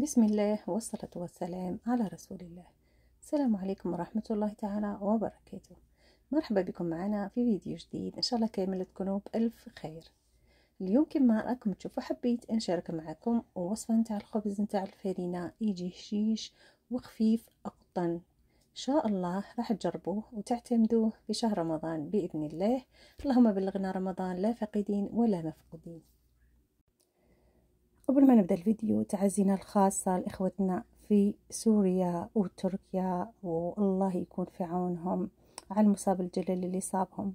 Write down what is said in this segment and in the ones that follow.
بسم الله والصلاة والسلام على رسول الله. السلام عليكم ورحمة الله تعالى وبركاته. مرحبا بكم معنا في فيديو جديد، إن شاء الله كامل تكونوا بألف خير. اليوم كما راكم تشوفوا حبيت نشارك معكم وصفة نتاع الخبز نتاع الفرينة، يجي هشيش وخفيف قطن. إن شاء الله راح تجربوه وتعتمدوه في شهر رمضان بإذن الله. اللهم بلغنا رمضان لا فاقدين ولا مفقودين. قبل ما نبدأ الفيديو، تعزينا الخاصة لإخوتنا في سوريا وتركيا، والله يكون في عونهم على المصاب الجلل اللي صابهم.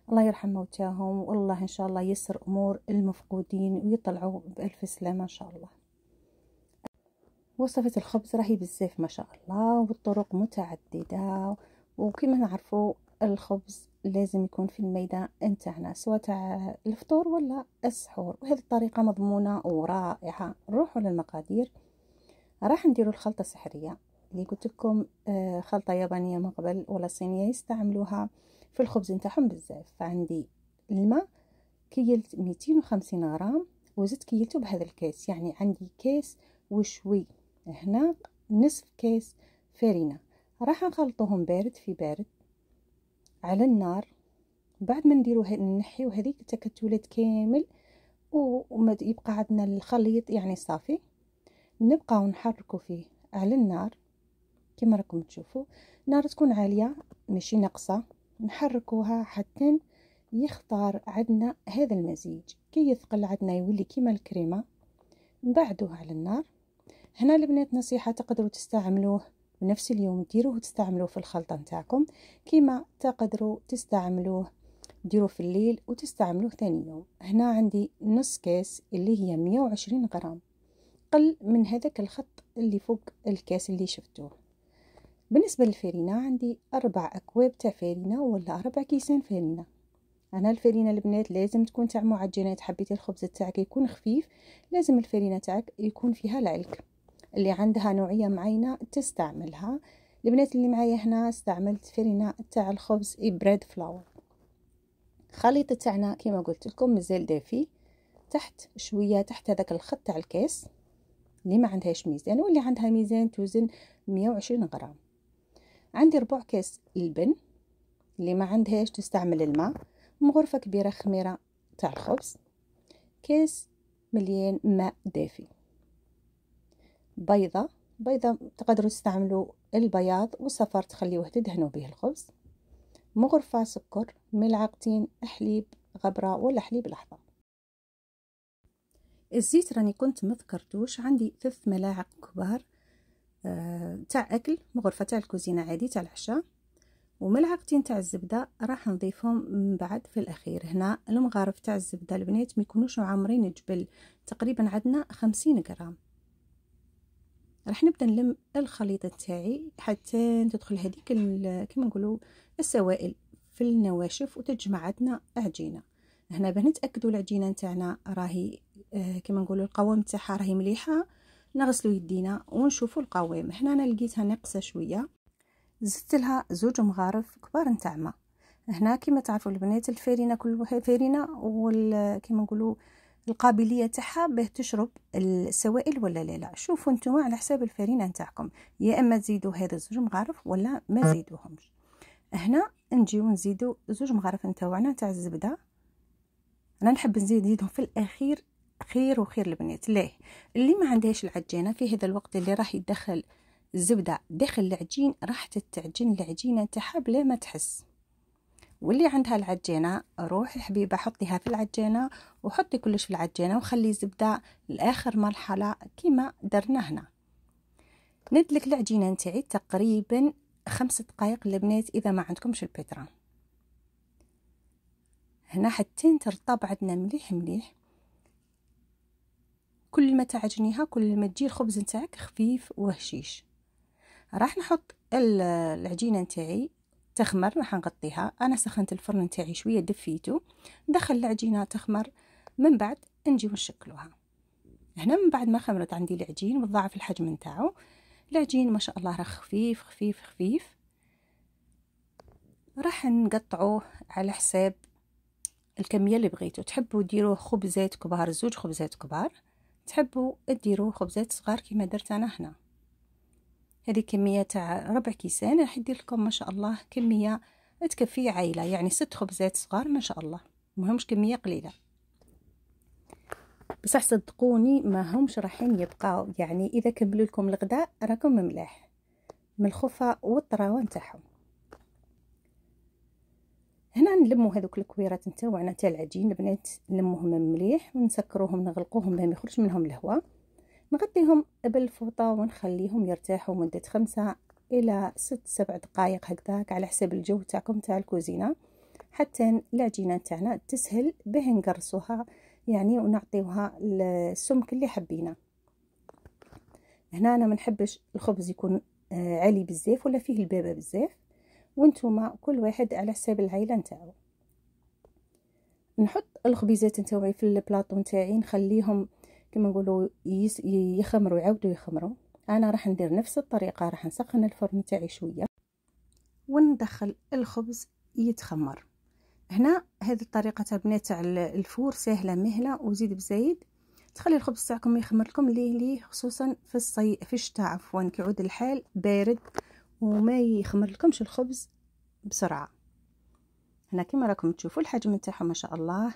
الله يرحم موتاهم، والله إن شاء الله يسر أمور المفقودين ويطلعوا بألف سلامة إن شاء الله. وصفة الخبز راهي بزاف ما شاء الله، والطرق متعددة. وكما نعرفوا الخبز لازم يكون في الميدان نتاعنا، سواء تاع الفطور ولا السحور، وهذه الطريقة مضمونة ورائعة. نروحوا للمقادير. راح نديروا الخلطة السحرية اللي قلت لكم، خلطة يابانية من قبل ولا صينية يستعملوها في الخبز نتاعهم بزاف. فعندي الماء كيلت 250 غرام، وزدت كيلته بهذا الكيس، يعني عندي كيس وشوي. هنا نصف كيس فرينة. راح نخلطوهم بارد في بارد على النار. بعد ما نديرو نحيو هذيك التكتلات كامل وما يبقى عندنا الخليط يعني صافي، نبقاو نحركو فيه على النار كما راكم تشوفوا. النار تكون عالية ماشي ناقصة، نحركوها حتى يختار عندنا هذا المزيج. كي يثقل عندنا يولي كيما الكريمة، نبعدوه على النار. هنا البنات نصيحة، تقدروا تستعملوه بنفس اليوم، ديروه تستعملوه في الخلطة نتاعكم، كيما تقدروا تستعملوه ديروه في الليل وتستعملوه ثاني يوم. هنا عندي نص كاس اللي هي 120 غرام، قل من هذاك الخط اللي فوق الكاس اللي شفتوه. بالنسبة للفرينة عندي 4 أكواب تاع فرينة ولا 4 كيسان فرينة. أنا الفرينة البنات لازم تكون تاع معجنات. حبيتي الخبز تاعك يكون خفيف، لازم الفرينة تاعك يكون فيها العلك. اللي عندها نوعية معينة تستعملها. البنات اللي معايا هنا استعملت فرينة تاع الخبز بريد فلاور. خليط تاعنا كما قلت لكم مازال دافي، تحت شوية، تحت هذاك الخط تاع الكاس. اللي ما عندهاش ميزان واللي عندها ميزان توزن 120 غرام. عندي 4 كاس البن، اللي ما عندهاش تستعمل الماء. مغرفة كبيرة خميرة تاع الخبز، كاس مليان ماء دافي. بيضة تقدروا تستعملوا البياض والصفار تخليوه تدهنوا به الخبز. مغرفة سكر، ملعقتين حليب غبرة ولا حليب لحظة. الزيت راني كنت مذكرتوش، عندي 3 ملاعق كبار تاع اكل، مغرفة تاع الكوزينة عادي تاع العشاء، وملعقتين تاع الزبدة راح نضيفهم من بعد في الاخير. هنا المغارف تاع الزبدة البنات ما يكونوش عامرين الجبل، تقريبا عندنا 50 غرام. راح نبدا نلم الخليط تاعي حتى تدخل هذيك كما نقولوا السوائل في النواشف وتجمع عندنا عجينه. هنا باه نتاكدوا العجينه نتاعنا راهي كما نقولوا القوام تاعها راهي مليحه، نغسلوا يدينا ونشوفوا القوام. هنا انا لقيتها ناقصه شويه، زدت لها 2 مغارف كبار نتاع ماء. هنا كما تعرفوا البنات الفرينه كل فرينه كما نقولوا القابليه تاعها باه تشرب السوائل ولا لا. شوفوا نتوما على حساب الفرينه نتاعكم، يا اما تزيدوا هذا 2 مغارف ولا ما تزيدوهمش. هنا نجيو نزيدوا 2 مغارف نتاعنا تاع الزبده. انا نحب نزيدهم في الاخير، خير وخير البنات. ليه؟ اللي ما عندهاش العجينه في هذا الوقت اللي راح يدخل الزبده داخل العجين راح تتعجن العجينه تاعها بلا ما تحس. واللي عندها العجينه روحي حبيبه حطيها في العجينه وحطي كلش في العجينه وخلي الزبده لاخر مرحله كيما درنا هنا. ندلك العجينه نتاعي تقريبا 5 دقائق البنات اذا ما عندكمش البيترا. هنا حتى ترطب عندنا مليح مليح. كل ما تعجنيها كل ما تجي الخبز نتاعك خفيف وهشيش. راح نحط العجينه نتاعي تخمر، راح نغطيها. انا سخنت الفرن نتاعي شويه دفيته، ندخل العجينه تخمر، من بعد نجي نشكلوها. هنا من بعد ما خمرت عندي العجين وضاعف الحجم نتاعو، العجين ما شاء الله راه خفيف خفيف خفيف. راح نقطعوه على حساب الكميه اللي بغيتو. تحبوا ديروه خبزات كبار، 2 خبزات كبار تحبوا ديروا خبزات صغار كما درت انا هنا. هذه كميه تاع ربع كيسان، راح يدير لكم ما شاء الله كميه تكفي عائله، يعني 6 خبزات صغار ما شاء الله، ماهمش كميه قليله. بصح صدقوني ما همش راحين يبقاو، يعني اذا كملوا لكم الغداء راكم مملاح من الخفه والطراوه نتاعهم. هنا نلموا هذوك الكويرات نتاعنا تاع العجين البنات، نلموهم مليح ونسكروهم نغلقوهم باه ما يخرج منهم الهواء. نغطيهم بالفوطه ونخليهم يرتاحوا مده 5 إلى 6-7 دقائق هكذاك على حسب الجو تاعكم تاع الكوزينه، حتى العجينه تاعنا تسهل باه نقرصوها يعني ونعطيوها السمك اللي حبينا. هنا انا ما نحبش الخبز يكون عالي بزاف ولا فيه البابه بزاف، وانتوما كل واحد على حساب العائله نتاعو. نحط الخبيزات نتاعي في البلاطو نتاعي، نخليهم كما نقولوا يخمروا يعاودوا يخمروا. انا راح ندير نفس الطريقه، راح نسخن الفرن نتاعي شويه وندخل الخبز يتخمر. هنا هذه الطريقه تاع بنات تاع الفور سهله مهله وزيد بزايد. تخلي الخبز تاعكم يخمر لكم ليه خصوصا في الشتاء عفوا كيعود الحال بارد وما يخمر لكمش الخبز بسرعه. هنا كما راكم تشوفوا الحجم نتاعهم ما شاء الله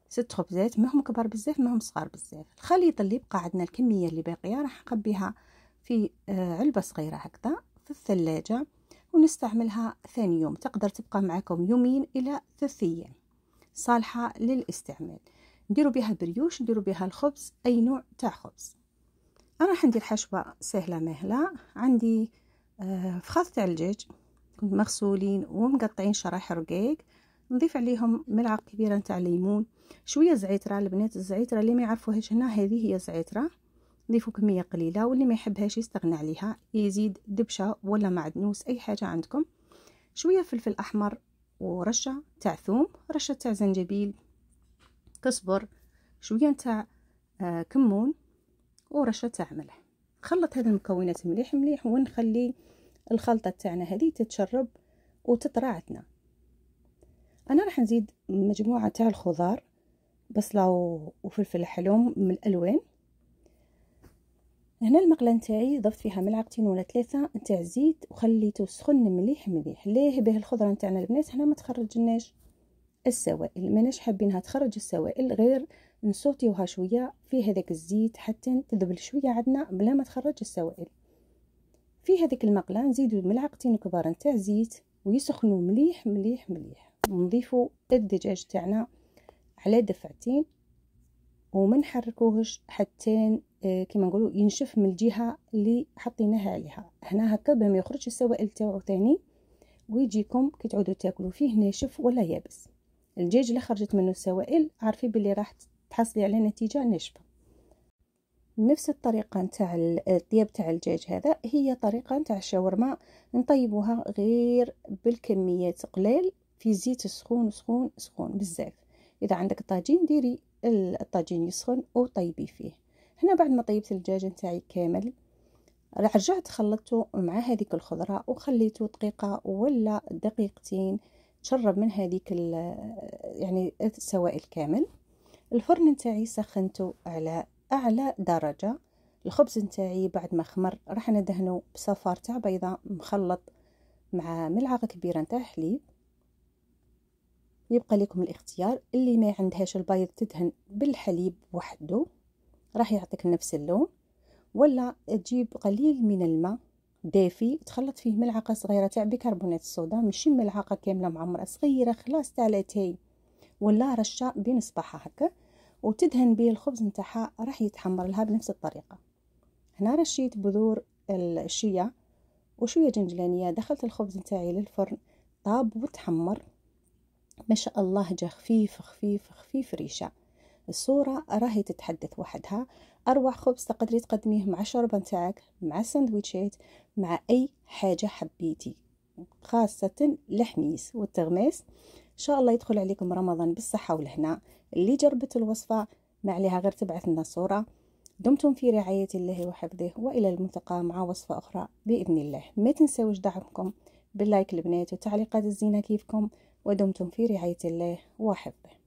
6 خبزات، ما هم كبار بزاف ما هم صغار بزاف. الخليط اللي بقى عندنا الكميه اللي باقيه راح نخبيها في علبه صغيره هكذا في الثلاجه ونستعملها ثاني يوم. تقدر تبقى معكم 2 إلى 3 أيام صالحه للاستعمال. نديروا بها بريوش، نديروا بها الخبز اي نوع تاع خبز. انا راح ندير حشوه سهله مهله. عندي فخاذ تاع الدجاج كنت مغسولين ومقطعين شرايح رقيق، نضيف عليهم ملعقه كبيره نتاع ليمون، شويه زعتره. البنات الزعتره اللي ما يعرفوهاش هنا هذه هي زعتره، نضيفوا كميه قليله، واللي ما يحبهاش يستغنى عليها يزيد دبشه ولا معدنوس اي حاجه عندكم. شويه فلفل احمر ورشه تاع ثوم، رشه تاع زنجبيل، كزبر، شويه نتاع كمون ورشه تاع ملح. خلط هذه المكونات مليح مليح ونخلي الخلطه تاعنا هذه تتشرب وتطرى عندنا. انا راح نزيد مجموعه تاع الخضار، بصله وفلفل حلوم من الالوان. هنا المقله نتاعي ضفت فيها 2 ولا 3 نتاع الزيت وخليته سخن مليح مليح. ليه؟ باه الخضره نتاعنا البنات هنا ما تخرجناش السوائل، ماناش حابينها تخرج السوائل، غير نسوطيوها شويه في هذاك الزيت حتى تذبل شويه عندنا بلا ما تخرج السوائل. في هذيك المقله نزيدوا 2 ملعقتين كبار نتاع زيت ويسخنوا مليح مليح مليح. ونضيفوا الدجاج تاعنا على دفعتين وما نحركوهش حتى كما نقولوا ينشف من الجهه اللي حطيناها عليها. هنا هكا باه ما يخرجش السوائل تاعو ثاني ويجيكم كي تعودوا تاكلوا فيه ناشف ولا يابس. الدجاج اللي خرجت منه السوائل عارفي باللي راح تحصلي على نتيجه ناشفه. نفس الطريقه نتاع الطياب تاع الدجاج هذا هي طريقه نتاع الشاورما، نطيبوها غير بالكميات قليل في زيت سخون سخون سخون بزاف. اذا عندك طاجين ديري الطاجين يسخن وطيبي فيه. هنا بعد ما طيبت الدجاج نتاعي كامل رجعت خلطته مع هذيك الخضره وخليته دقيقه ولا دقيقتين تشرب من هذيك يعني السوائل كامل. الفرن نتاعي سخنته على اعلى درجه. الخبز نتاعي بعد ما خمر راح ندهنه بصفار تاع بيضه مخلط مع ملعقه كبيره نتاع حليب. يبقى لكم الاختيار، اللي ما عندهاش البيض تدهن بالحليب وحده راح يعطيك نفس اللون، ولا تجيب قليل من الماء دافي تخلط فيه ملعقه صغيره تاع بيكربونات الصودا، ماشي ملعقه كامله معمره صغيره خلاص تاع لاتاي ولا رشه بين صباحها هكا، وتدهن به الخبز نتاعها راح يتحمر لها بنفس الطريقه. هنا رشيت بذور الشيا وشويه جنجلانيه، دخلت الخبز نتاعي للفرن طاب وتحمر ما شاء الله، جا خفيف خفيف خفيف ريشه. الصوره راهي تتحدث وحدها. اروع خبز تقدري تقدميه مع الشوربه نتاعك، مع سندويتشات، مع اي حاجه حبيتي، خاصه الحميس والتغماس. ان شاء الله يدخل عليكم رمضان بالصحه والهنا. اللي جربت الوصفه ما عليها غير تبعث لنا صوره. دمتم في رعايه الله وحفظه، والى الملتقى مع وصفه اخرى باذن الله. ما تنسوش دعمكم باللايك البنات وتعليقات الزينه كيفكم، ودمتم في رعايه الله وحفظه.